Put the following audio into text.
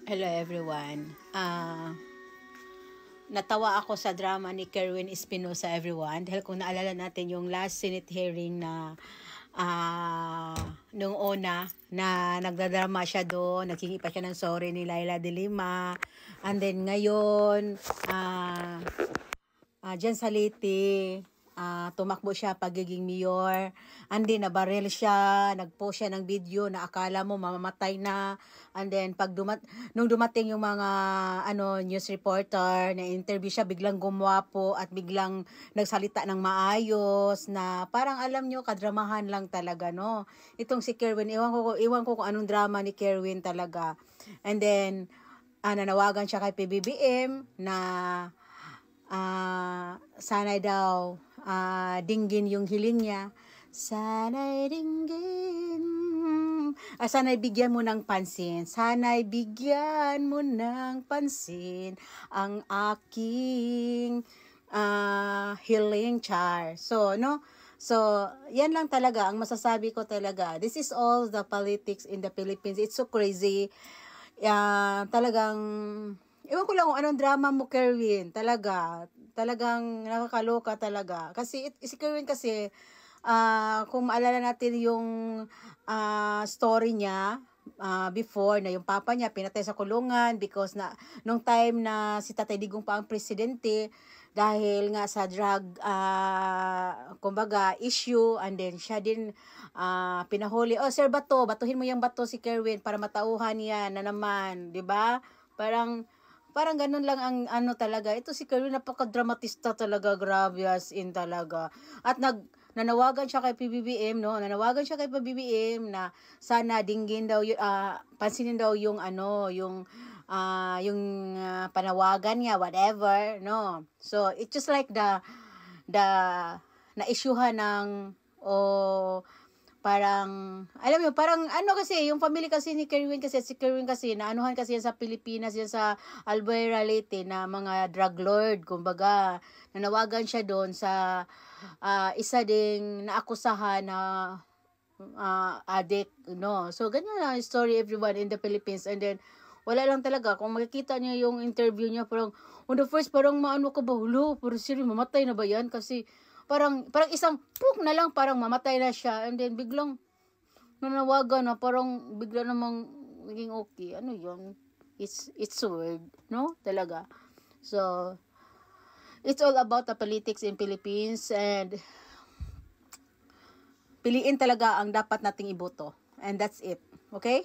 Hello everyone. Natawa ako sa drama ni Kerwin Espinosa everyone dahil kung naalala natin yung last Senate hearing na nung una na nagdadrama siya doon, naghingi pa siya ng sorry ni Laila de Lima, and then ngayon dyan sa Leyte, tumakbo siya pagiging mayor, and then nabaril siya, nagpost siya ng video na akala mo mamamatay na, and then nung dumating yung mga news reporter na interview siya, biglang gumwapo at biglang nagsalita ng maayos na parang alam nyo, kadramahan lang talaga, no? Itong si Kerwin, iwan ko kung anong drama ni Kerwin talaga. And then nanawagan siya kay PBBM na sanay daw dinggin yung hiling niya. Sanay dinggin. Sanay bigyan mo ng pansin. Sanay bigyan mo ng pansin ang aking healing char. So, no? So, yan lang talaga ang masasabi ko talaga. This is all the politics in the Philippines. It's so crazy. Talagang ewan ko lang kung anong drama mo, Kerwin. Talagang nakakaloka talaga. Kasi si Kerwin kasi, kung maalala natin yung story niya, before na yung papa niya pinatay sa kulungan because nung time na si Tatay Digong pa ang presidente dahil nga sa drug kumbaga issue, and then siya din pinahuli. Oh, Sir Bato, batuhin mo yung bato si Kerwin para matauhan niya na naman, 'di ba? Parang ganun lang ang talaga. Ito si Kerwin, napaka-dramatista talaga, grabe as in talaga. At nanawagan siya kay PBBM, no? Nanawagan siya kay PBBM na sana dinggin daw pansinin daw yung panawagan niya, whatever, no? So, it's just like the na-issuehan ng parang, alam mo, parang kasi, yung family kasi ni Kerwin kasi, si Kerwin kasi, naanuhan kasi yan sa Pilipinas, yan sa Albuera, Leyte, na mga drug lord, kumbaga, nanawagan siya doon sa isa ding naakusahan na addict, no? So, ganyan na story everyone in the Philippines, and then, wala lang talaga, kung makikita niya yung interview niya, parang, on the first, parang maano ka ba, hulo, pero seryo, mamatay na ba yan? Kasi, parang isang puk na lang, parang mamatay na siya, and then biglang nanawagan na parang bigla namang naging okay. Ano yun? It's weird, no? Talaga. So, it's all about the politics in Philippines, and piliin talaga ang dapat nating iboto. And that's it. Okay?